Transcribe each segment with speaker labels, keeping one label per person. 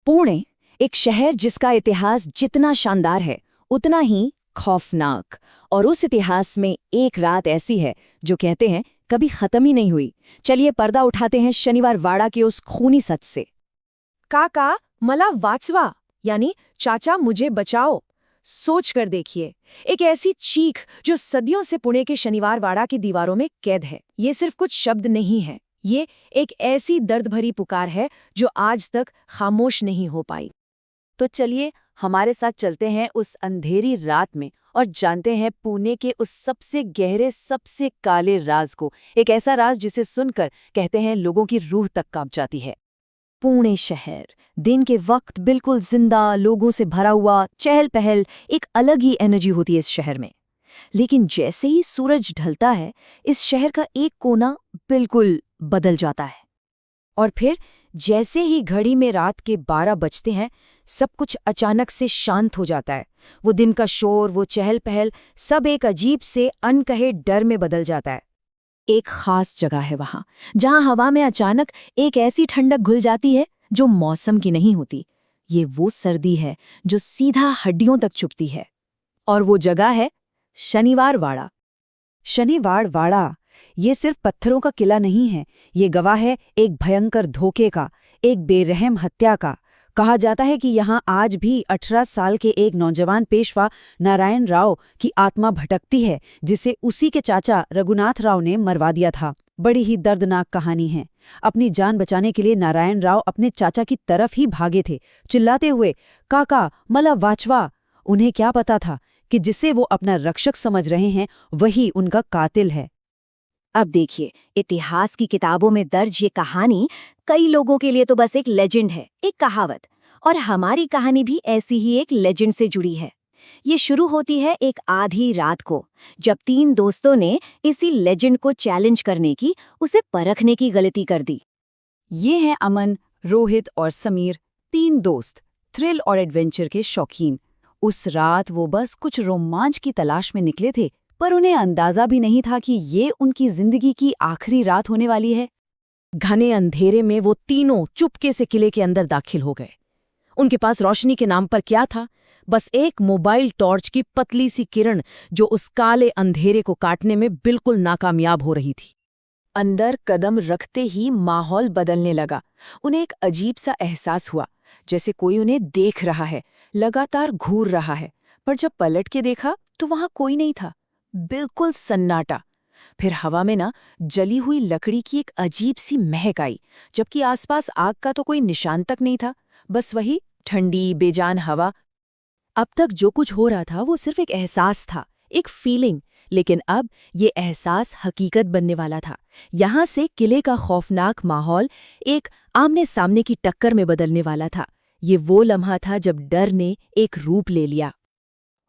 Speaker 1: पुणे, एक शहर जिसका इतिहास जितना शानदार है उतना ही खौफनाक। और उस इतिहास में एक रात ऐसी है जो कहते हैं कभी खत्म ही नहीं हुई। चलिए पर्दा उठाते हैं शनिवार वाड़ा के उस खूनी सच से।
Speaker 2: काका मला वाचवा यानी चाचा मुझे बचाओ। सोच कर देखिए, एक ऐसी चीख जो सदियों से पुणे के शनिवार वाड़ा की दीवारों में कैद है। ये सिर्फ कुछ शब्द नहीं है, ये एक ऐसी दर्द भरी पुकार है जो आज तक खामोश नहीं हो पाई।
Speaker 1: तो चलिए हमारे साथ चलते हैं उस अंधेरी रात में और जानते हैं पुणे के उस सबसे गहरे, सबसे काले राज को। एक ऐसा राज जिसे सुनकर कहते हैं लोगों की रूह तक कांप जाती है। पुणे शहर दिन के वक्त बिल्कुल जिंदा, लोगों से भरा हुआ, चहल पहल, एक अलग ही एनर्जी होती है इस शहर में। लेकिन जैसे ही सूरज ढलता है इस शहर का एक कोना बिल्कुल बदल जाता है। और फिर जैसे ही घड़ी में रात के 12 बजते हैं सब कुछ अचानक से शांत हो जाता है। वो दिन का शोर, वो चहल पहल, सब एक अजीब से अनकहे डर में बदल जाता है। एक खास जगह है वहां जहां हवा में अचानक एक ऐसी ठंडक घुल जाती है जो मौसम की नहीं होती। ये वो सर्दी है जो सीधा हड्डियों तक चुभती है। और वो जगह है शनिवार वाड़ा। शनिवार वाड़ा ये सिर्फ पत्थरों का किला नहीं है, ये गवाह है एक भयंकर धोखे का, एक बेरहम हत्या का। कहा जाता है कि यहाँ आज भी 18 साल के एक नौजवान पेशवा नारायण राव की आत्मा भटकती है, जिसे उसी के चाचा रघुनाथ राव ने मरवा दिया था। बड़ी ही दर्दनाक कहानी है। अपनी जान बचाने के लिए नारायण राव अपने चाचा की तरफ ही भागे थे, चिल्लाते हुए, काका मला वाचवा। उन्हें क्या पता था कि जिसे वो अपना रक्षक समझ रहे हैं वही उनका कातिल है। अब देखिए, इतिहास की किताबों में दर्ज ये कहानी कई लोगों के लिए तो बस एक लेजेंड है, एक कहावत। और हमारी कहानी भी ऐसी ही एक लेजेंड से जुड़ी है। ये शुरू होती है एक आधी रात को, जब 3 दोस्तों ने इसी लेजेंड को चैलेंज करने की, उसे परखने की गलती कर दी। ये हैं अमन, रोहित और समीर, 3 दोस्त, थ्रिल और एडवेंचर के शौकीन। उस रात वो बस कुछ रोमांच की तलाश में निकले थे, पर उन्हें अंदाजा भी नहीं था कि ये उनकी जिंदगी की आखिरी रात होने वाली है। घने अंधेरे में वो तीनों चुपके से किले के अंदर दाखिल हो गए। उनके पास रोशनी के नाम पर क्या था? बस एक मोबाइल टॉर्च की पतली सी किरण जो उस काले अंधेरे को काटने में बिल्कुल नाकामयाब हो रही थी। अंदर कदम रखते ही माहौल बदलने लगा। उन्हें एक अजीब सा एहसास हुआ, जैसे कोई उन्हें देख रहा है, लगातार घूर रहा है। पर जब पलट के देखा तो वहां कोई नहीं था, बिल्कुल सन्नाटा। फिर हवा में ना जली हुई लकड़ी की एक अजीब सी महक आई, जबकि आसपास आग का तो कोई निशान तक नहीं था, बस वही ठंडी बेजान हवा। अब तक जो कुछ हो रहा था वो सिर्फ एक एहसास था, एक फीलिंग, लेकिन अब ये एहसास हकीकत बनने वाला था। यहाँ से किले का खौफनाक माहौल एक आमने सामने की टक्कर में बदलने वाला था। ये वो लम्हा था जब डर ने एक रूप ले लिया।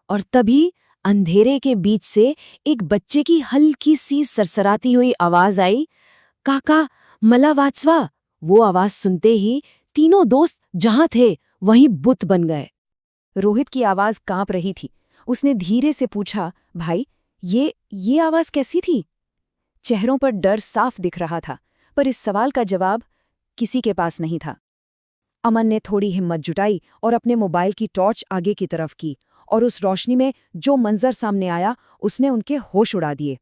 Speaker 1: और तभी अंधेरे के बीच से एक बच्चे की हल्की सी सरसराती हुई आवाज आई, काका मला वाचवा। वो आवाज सुनते ही तीनों दोस्त जहां थे वहीं बुत बन गए। रोहित की आवाज कांप रही थी। उसने धीरे से पूछा, भाई ये आवाज कैसी थी? चेहरों पर डर साफ दिख रहा था, पर इस सवाल का जवाब किसी के पास नहीं था। अमन ने थोड़ी हिम्मत जुटाई और अपने मोबाइल की टॉर्च आगे की तरफ की, और उस रोशनी में जो मंजर सामने आया उसने उनके होश उड़ा दिए।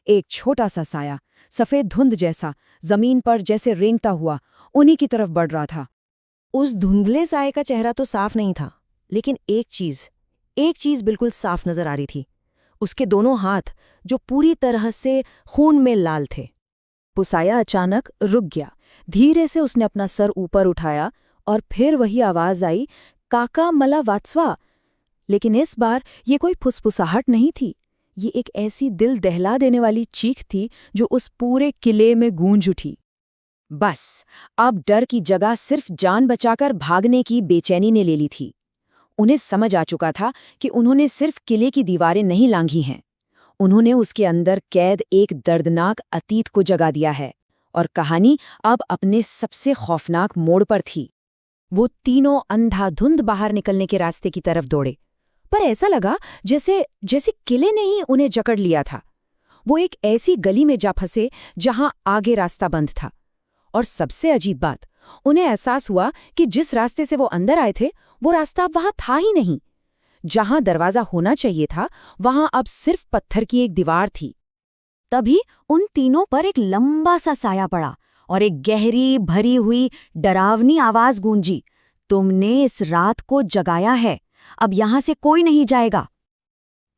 Speaker 1: एक छोटा सा साया, सफेद धुंध जैसा, जमीन पर जैसे रेंगता हुआ उन्हीं की तरफ बढ़ रहा था। उस धुंधले साये का चेहरा तो साफ नहीं था, लेकिन एक चीज बिल्कुल साफ नजर आ रही थी। उसके दोनों हाथ जो पूरी तरह से खून में लाल थे। वो साया अचानक रुक गया। धीरे से उसने अपना सर ऊपर उठाया और फिर वही आवाज आई, काका मला वाचवा। लेकिन इस बार ये कोई फुसफुसाहट नहीं थी, ये एक ऐसी दिल दहला देने वाली चीख थी जो उस पूरे किले में गूंज उठी। बस अब डर की जगह सिर्फ जान बचाकर भागने की बेचैनी ने ले ली थी। उन्हें समझ आ चुका था कि उन्होंने सिर्फ किले की दीवारें नहीं लांघी हैं, उन्होंने उसके अंदर कैद एक दर्दनाक अतीत को जगा दिया है। और कहानी अब अपने सबसे खौफनाक मोड़ पर थी। वो तीनों अंधाधुंध बाहर निकलने के रास्ते की तरफ दौड़े, पर ऐसा लगा जैसे किले ने ही उन्हें जकड़ लिया था। वो एक ऐसी गली में जा फंसे जहां आगे रास्ता बंद था। और सबसे अजीब बात,
Speaker 2: उन्हें एहसास हुआ कि जिस रास्ते से वो अंदर आए थे वो रास्ता अब वहां था ही नहीं। जहां दरवाजा होना चाहिए था वहां अब सिर्फ पत्थर की एक दीवार थी।
Speaker 1: तभी उन तीनों पर एक लंबा सा साया पड़ा और एक गहरी भरी हुई डरावनी आवाज गूंजी, तुमने इस रात को जगाया है, अब यहां से कोई नहीं जाएगा।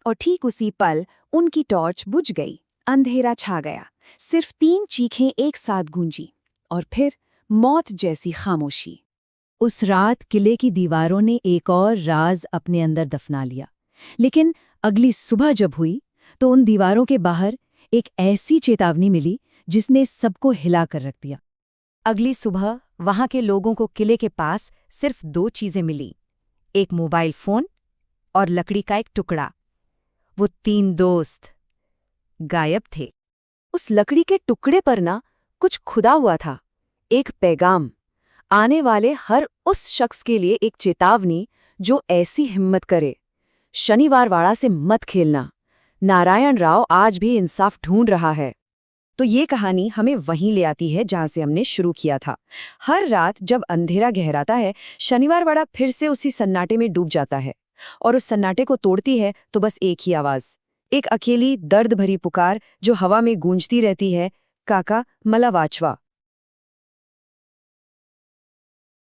Speaker 2: और ठीक उसी पल उनकी टॉर्च बुझ गई, अंधेरा छा गया, सिर्फ 3 चीखें एक साथ गूंजी और फिर मौत जैसी खामोशी।
Speaker 1: उस रात किले की दीवारों ने एक और राज अपने अंदर दफना लिया, लेकिन अगली सुबह जब हुई तो उन दीवारों के बाहर एक ऐसी चेतावनी मिली जिसने सबको हिला कर रख दिया। अगली सुबह वहां के लोगों को किले के पास सिर्फ 2 चीजें मिली, एक मोबाइल फोन और लकड़ी का एक टुकड़ा। वो 3 दोस्त गायब थे।
Speaker 2: उस लकड़ी के टुकड़े पर ना कुछ खुदा हुआ था, एक पैगाम, आने वाले हर उस शख्स के लिए एक चेतावनी जो ऐसी हिम्मत करे। शनिवार वाड़ा से मत खेलना, नारायण राव आज भी इंसाफ ढूंढ रहा है। तो ये कहानी हमें वहीं ले आती है जहां से हमने शुरू किया था। हर रात जब अंधेरा गहराता है, शनिवार वाड़ा फिर से उसी सन्नाटे में डूब जाता है, और उस सन्नाटे को तोड़ती है तो बस एक ही आवाज, एक अकेली दर्द भरी पुकार जो हवा में गूंजती रहती है, काका मला वाचवा।